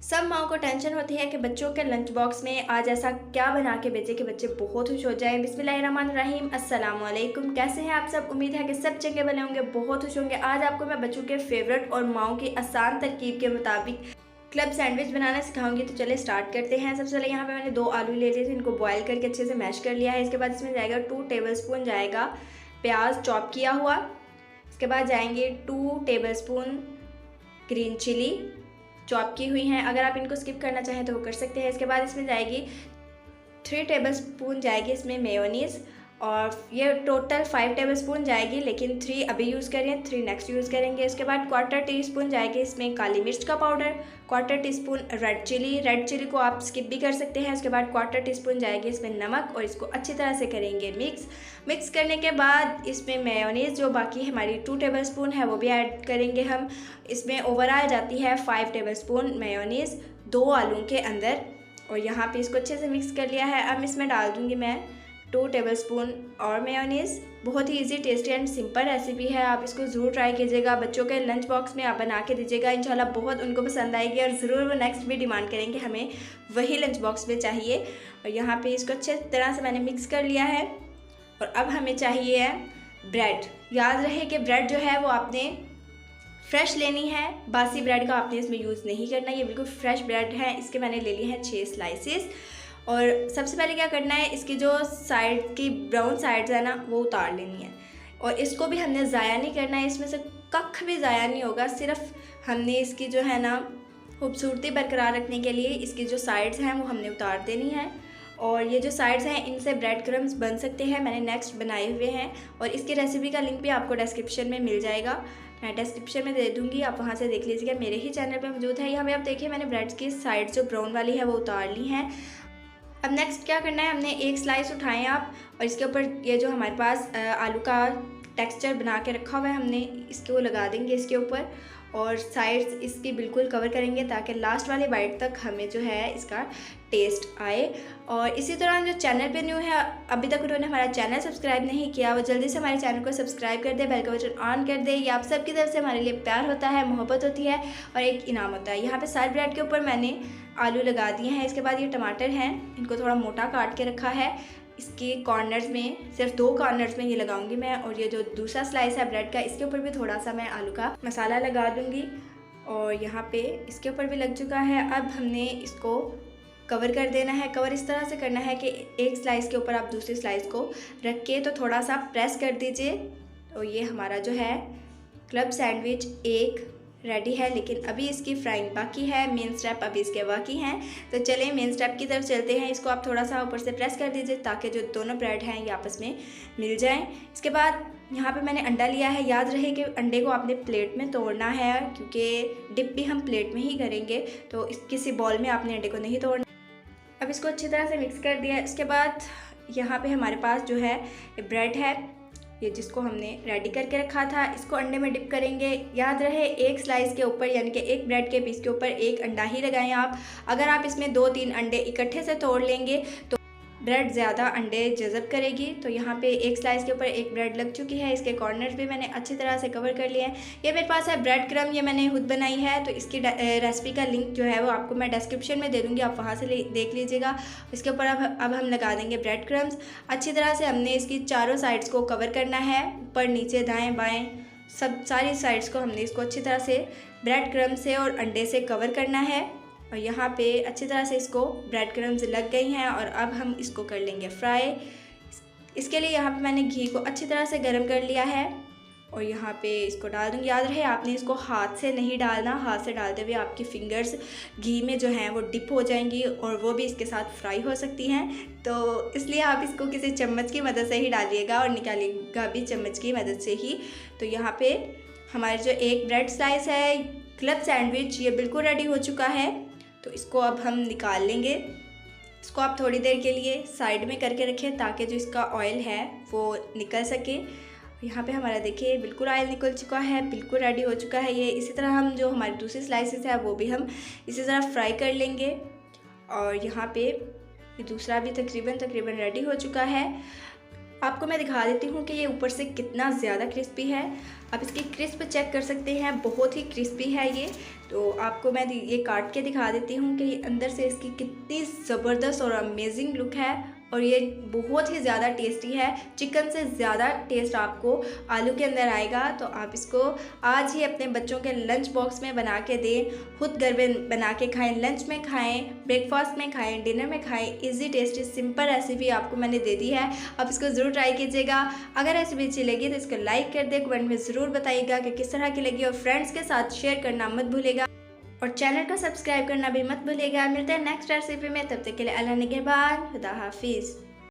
सब माँओं को टेंशन होती है कि बच्चों के लंच बॉक्स में आज ऐसा क्या बना के भेजें कि बच्चे बहुत खुश हो जाएं। बिस्मिल्लाहिर्रहमानिर्रहीम, अस्सलाम वालेकुम। कैसे हैं आप सब? उम्मीद है कि सब जगह बने होंगे, बहुत खुश होंगे। आज आपको मैं बच्चों के फेवरेट और माँओं की आसान तरकीब के मुताबिक क्लब सैंडविच बनाना सिखाऊंगी। तो चले स्टार्ट करते हैं। सबसे पहले यहाँ पे मैंने 2 आलू ले लिए थे, इनको बॉयल करके अच्छे से मैश कर लिया है। इसके बाद इसमें जाएगा 2 टेबलस्पून जाएगा प्याज चॉप किया हुआ। इसके बाद जाएंगे 2 टेबलस्पून ग्रीन चिली चॉप की हुई हैं। अगर आप इनको स्किप करना चाहें तो वो कर सकते हैं। इसके बाद इसमें जाएगी 3 टेबलस्पून जाएगी इसमें मेयोनीज़, और ये टोटल 5 टेबलस्पून जाएगी, लेकिन 3 अभी यूज़ करें, 3 नेक्स्ट यूज़ करेंगे। इसके बाद 1/4 टीस्पून जाएगी इसमें काली मिर्च का पाउडर, 1/4 टीस्पून रेड चिली को आप स्किप भी कर सकते हैं। उसके बाद 1/4 टीस्पून जाएगी इसमें नमक, और इसको अच्छी तरह से करेंगे मिक्स करने के बाद इसमें मेयोनीज़ जो बाकी हमारी 2 टेबलस्पून है वो भी ऐड करेंगे हम। इसमें ओवरऑल जाती है 5 टेबलस्पून मेयोनीज़ 2 आलू के अंदर, और यहाँ पे इसको अच्छे से मिक्स कर लिया है। अब इसमें डाल दूँगी मैं 2 टेबलस्पून और मेयोनीज़। बहुत ही easy, tasty and simple recipe है, आप इसको ज़रूर ट्राई कीजिएगा। बच्चों के लंच बॉक्स में आप बना के दीजिएगा, इंशाल्लाह बहुत उनको पसंद आएगी और ज़रूर वो नेक्स्ट भी डिमांड करेंगे हमें वही लंच बॉक्स में चाहिए। और यहाँ पे इसको अच्छे तरह से मैंने मिक्स कर लिया है। और अब हमें चाहिए है ब्रेड। याद रहे कि ब्रेड जो है वो आपने फ्रेश लेनी है, बासी ब्रेड का आपने इसमें यूज़ नहीं करना। ये बिल्कुल फ्रेश ब्रेड है। इसके मैंने ले लिए हैं 6 स्लाइसेस। और सबसे पहले क्या करना है, इसकी जो साइड की ब्राउन साइड्स है ना वो उतार लेनी है, और इसको भी हमने ज़ाया नहीं करना है। इसमें से कख भी ज़ाया नहीं होगा, सिर्फ हमने इसकी जो है ना खूबसूरती बरकरार रखने के लिए इसकी जो साइड्स हैं वो हमने उतार देनी है। और ये जो साइड्स हैं इनसे ब्रेड क्रम्स बन सकते हैं, मैंने नेक्स्ट बनाए हुए हैं, और इसकी रेसिपी का लिंक भी आपको डिस्क्रिप्शन में मिल जाएगा। मैं डिस्क्रिप्शन में दे दूँगी, आप वहाँ से देख लीजिएगा, मेरे ही चैनल पे मौजूद है। यहाँ पे आप देखिए मैंने ब्रेड्स की साइड जो ब्राउन वाली है वो उतार ली हैं। अब नेक्स्ट क्या करना है, हमने एक स्लाइस उठाएं आप, और इसके ऊपर ये जो हमारे पास आलू का टेक्सचर बना के रखा हुआ है हमने, इसको लगा देंगे इसके ऊपर, और साइड्स इसकी बिल्कुल कवर करेंगे ताकि लास्ट वाली बाइट तक हमें जो है इसका टेस्ट आए। और इसी तरह जो चैनल पे न्यू है, अभी तक उन्होंने हमारा चैनल सब्सक्राइब नहीं किया, वो जल्दी से हमारे चैनल को सब्सक्राइब कर दे, बेल का बटन ऑन कर दे। ये आप सबकी तरफ से हमारे लिए प्यार होता है, मोहब्बत होती है, और एक इनाम होता है। यहाँ पे सारे ब्रेड के ऊपर मैंने आलू लगा दिए हैं। इसके बाद ये टमाटर हैं, इनको थोड़ा मोटा काट के रखा है। इसके कॉर्नर्स में, सिर्फ 2 कॉर्नर्स में ये लगाऊंगी मैं, और ये जो दूसरा स्लाइस है ब्रेड का, इसके ऊपर भी थोड़ा सा मैं आलू का मसाला लगा दूंगी, और यहाँ पे इसके ऊपर भी लग चुका है। अब हमने इसको कवर कर देना है। कवर इस तरह से करना है कि एक स्लाइस के ऊपर आप दूसरी स्लाइस को रख के तो थोड़ा सा प्रेस कर दीजिए। तो ये हमारा जो है क्लब सैंडविच एक रेडी है, लेकिन अभी इसकी फ्राइंग बाकी है, मेन स्टेप अभी इसके बाकी हैं। तो चलिए मेन स्टेप की तरफ चलते हैं। इसको आप थोड़ा सा ऊपर से प्रेस कर दीजिए ताकि जो दोनों ब्रेड हैं ये आपस में मिल जाएं। इसके बाद यहाँ पे मैंने अंडा लिया है। याद रहे कि अंडे को आपने प्लेट में तोड़ना है, क्योंकि डिप भी हम प्लेट में ही करेंगे, तो किसी बॉल में आपने अंडे को नहीं तोड़ना। अब इसको अच्छी तरह से मिक्स कर दिया। इसके बाद यहाँ पे हमारे पास जो है ब्रेड है, ये जिसको हमने रेडी करके रखा था, इसको अंडे में डिप करेंगे। याद रहे एक स्लाइस के ऊपर, यानी कि एक ब्रेड के पीस के ऊपर एक अंडा ही लगाएं आप। अगर आप इसमें 2-3 अंडे इकट्ठे से तोड़ लेंगे तो ब्रेड ज़्यादा अंडे जज़ब करेगी। तो यहाँ पे एक स्लाइस के ऊपर एक ब्रेड लग चुकी है। इसके कॉर्नर्स भी मैंने अच्छी तरह से कवर कर लिए हैं। ये मेरे पास है ब्रेड क्रम, ये मैंने खुद बनाई है, तो इसकी रेसिपी का लिंक जो है वो आपको मैं डिस्क्रिप्शन में दे दूँगी, आप वहाँ से देख लीजिएगा। इसके ऊपर अब हम लगा देंगे ब्रेड क्रम्स। अच्छी तरह से हमने इसकी चारों साइड्स को कवर करना है, ऊपर नीचे दाएँ बाएँ सब सारी साइड्स को हमने इसको अच्छी तरह से ब्रेड क्रम्ब से और अंडे से कवर करना है। और यहाँ पे अच्छी तरह से इसको ब्रेड क्रम्स लग गई हैं, और अब हम इसको कर लेंगे फ्राई। इसके लिए यहाँ पे मैंने घी को अच्छी तरह से गर्म कर लिया है, और यहाँ पे इसको डाल दूँगी। याद रहे आपने इसको हाथ से नहीं डालना, हाथ से डालते हुए आपकी फिंगर्स घी में जो हैं वो डिप हो जाएंगी, और वो भी इसके साथ फ्राई हो सकती हैं। तो इसलिए आप इसको किसी चम्मच की मदद से ही डालिएगा और निकालिएगा भी चम्मच की मदद से ही। तो यहाँ पे हमारे जो एक ब्रेड स्लाइस है क्लब सैंडविच, ये बिल्कुल रेडी हो चुका है। तो इसको अब हम निकाल लेंगे। इसको आप थोड़ी देर के लिए साइड में करके रखें ताकि जो इसका ऑयल है वो निकल सके। यहाँ पे हमारा देखिए बिल्कुल ऑयल निकल चुका है, बिल्कुल रेडी हो चुका है ये। इसी तरह हम जो हमारी दूसरी स्लाइसेस है वो भी हम इसी तरह फ्राई कर लेंगे। और यहाँ पे ये दूसरा भी तकरीबन रेडी हो चुका है। आपको मैं दिखा देती हूँ कि ये ऊपर से कितना ज़्यादा क्रिस्पी है। आप इसकी क्रिस्प चेक कर सकते हैं, बहुत ही क्रिस्पी है ये। तो आपको मैं ये काट के दिखा देती हूँ कि अंदर से इसकी कितनी ज़बरदस्त और अमेजिंग लुक है, और ये बहुत ही ज़्यादा टेस्टी है। चिकन से ज़्यादा टेस्ट आपको आलू के अंदर आएगा। तो आप इसको आज ही अपने बच्चों के लंच बॉक्स में बना के दें, खुद घर में बना के खाएं, लंच में खाएं, ब्रेकफास्ट में खाएं, डिनर में खाएं। इजी टेस्टी सिंपल रेसिपी आपको मैंने दे दी है, आप इसको ज़रूर ट्राई कीजिएगा। अगर रेसिपी अच्छी लगी तो इसको लाइक कर दें, कमेंट में ज़रूर बताइएगा कि किस तरह की लगी, और फ्रेंड्स के साथ शेयर करना मत भूलिएगा, और चैनल को सब्सक्राइब करना भी मत भूलिएगा। मिलते हैं नेक्स्ट रेसिपी में, तब तक के लिए अल्लाह निगहबान, खुदा हाफिज़।